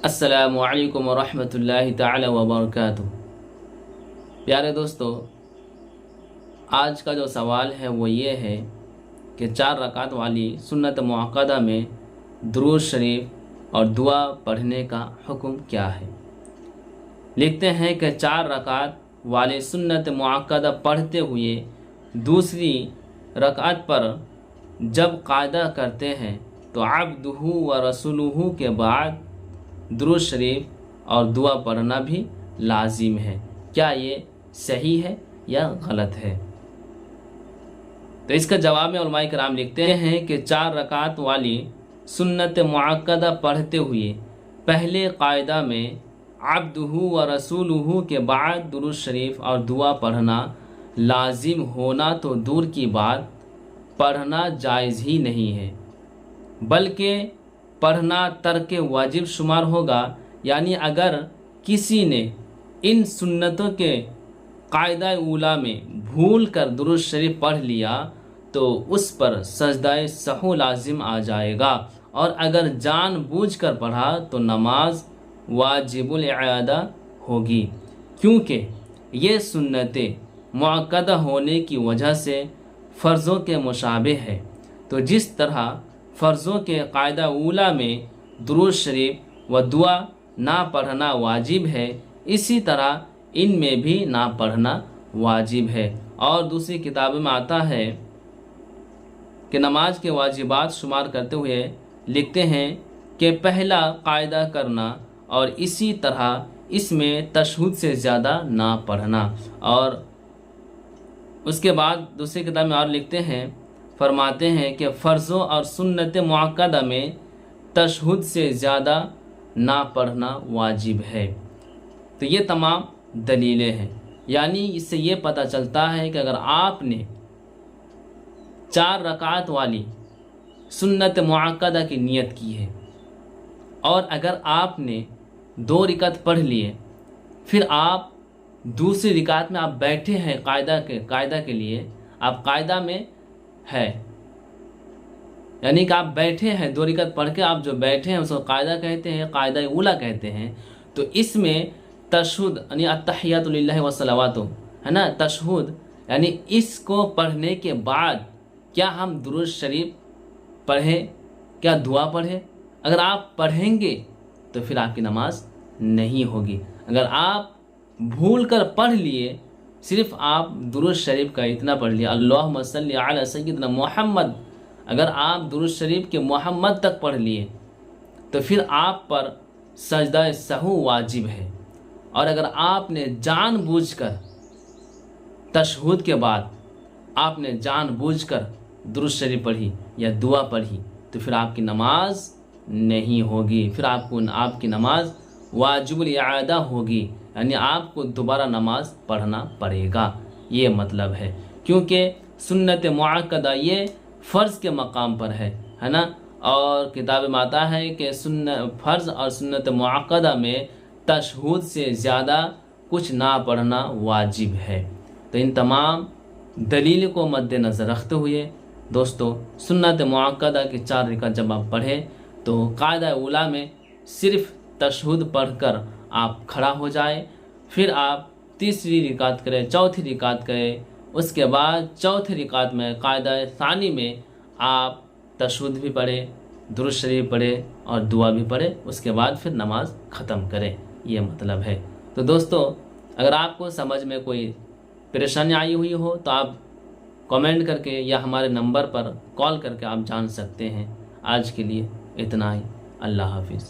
السلام علیکم ورحمۃ اللہ تعالی وبرکاتہ۔ پیارے دوستو، آج کا جو سوال ہے وہ یہ ہے کہ 4 رکعت والی سنت مؤکدہ میں درود شریف اور دعا پڑھنے کا حکم کیا ہے؟ لکھتے ہیں کہ 4 رکعت والی سنت مؤکدہ پڑھتے ہوئے دوسری رکعت پر جب قاعدہ کرتے ہیں تو عبدہ و رسولہ کے بعد درود شریف اور دعا پڑھنا بھی لازم ہے۔ کیا یہ صحیح ہے یا غلط ہے؟ تو اس کا جواب میں علماء کرام لکھتے ہیں کہ 4 رکعت والی سنت مؤکدہ پڑھتے ہوئے پہلے قاعدہ میں عبدہ و رسولہ کے بعد درود شریف اور دعا پڑھنا لازم ہونا تو دور کی بات، پڑھنا جائز ہی نہیں ہے، بلکہ پڑھنا ترک واجب شمار ہوگا۔ یعنی اگر کسی نے ان سنتوں کے قاعدہ اولا میں بھول کر درود شریف پڑھ لیا تو اس پر سجدہ سہو لازم آ جائے گا، اور اگر جان بوجھ کر پڑھا تو نماز واجب الاعادہ ہوگی، کیونکہ یہ سنتیں مؤکدہ ہونے کی وجہ سے فرضوں کے مشابہ ہے۔ تو جس طرح فرضوں کے قاعدہ اولا میں درود شریف و دعا نہ پڑھنا واجب ہے، اسی طرح ان میں بھی نہ پڑھنا واجب ہے۔ اور دوسری کتابوں میں آتا ہے کہ نماز کے واجبات شمار کرتے ہوئے لکھتے ہیں کہ پہلا قاعدہ کرنا اور اسی طرح اس میں تشہد سے زیادہ نہ پڑھنا، اور اس کے بعد دوسری کتاب میں اور لکھتے ہیں، فرماتے ہیں کہ فرضوں اور سنت مؤکدہ میں تشہد سے زیادہ نہ پڑھنا واجب ہے۔ تو یہ تمام دلیلیں ہیں، یعنی اس سے یہ پتہ چلتا ہے کہ اگر آپ نے 4 رکعت والی سنت مؤکدہ کی نیت کی ہے اور اگر آپ نے 2 رکعت پڑھ لیے، پھر آپ دوسری رکعت میں آپ بیٹھے ہیں قاعدہ کے لیے، آپ قاعدہ میں ہے، یعنی کہ آپ بیٹھے ہیں 2 رکعت پڑھ کے، آپ جو بیٹھے ہیں اس کو قاعدہ کہتے ہیں، قاعدہ اولا کہتے ہیں۔ تو اس میں تشہد یعنی التحیات للہ والصلوات ہے نا، تشہد یعنی اس کو پڑھنے کے بعد کیا ہم درود شریف پڑھیں، کیا دعا پڑھیں؟ اگر آپ پڑھیں گے تو پھر آپ کی نماز نہیں ہوگی۔ اگر آپ بھول کر پڑھ لیے، صرف آپ درود شریف کا اتنا پڑھ لیا، اللہم صلی علی سیدنا محمد، اگر آپ درود شریف کے محمد تک پڑھ لیے تو پھر آپ پر سجدہ سہو واجب ہے۔ اور اگر آپ نے جان بوجھ کر تشہد کے بعد آپ نے جان بوجھ کر درود شریف پڑھی یا دعا پڑھی تو پھر آپ کی نماز نہیں ہوگی، پھر آپ کی نماز واجب الاعادہ ہوگی، یعنی آپ کو دوبارہ نماز پڑھنا پڑے گا، یہ مطلب ہے۔ کیونکہ سنت مؤکدہ یہ فرض کے مقام پر ہے نا، اور کتاب میں آتا ہے کہ فرض اور سنت مؤکدہ میں تشہد سے زیادہ کچھ نہ پڑھنا واجب ہے۔ تو ان تمام دلیل کو مد نظر رکھتے ہوئے دوستو، سنت مؤکدہ کی 4 رکعت جب آپ پڑھیں تو قاعدہ اولا میں صرف تشہد پڑھ کر آپ کھڑا ہو جائیں، پھر آپ تیسری رکعت کریں، چوتھی رکعت کریں، اس کے بعد چوتھی رکعت میں قاعدہ ثانی میں آپ تشہد بھی پڑھیں، درود شریف پڑھیں اور دعا بھی پڑھیں، اس کے بعد پھر نماز ختم کریں، یہ مطلب ہے۔ تو دوستو، اگر آپ کو سمجھ میں کوئی پریشانی آئی ہوئی ہو تو آپ کامنٹ کر کے یا ہمارے نمبر پر کال کر کے آپ جان سکتے ہیں۔ آج کے لیے اتنا ہی، اللہ حافظ۔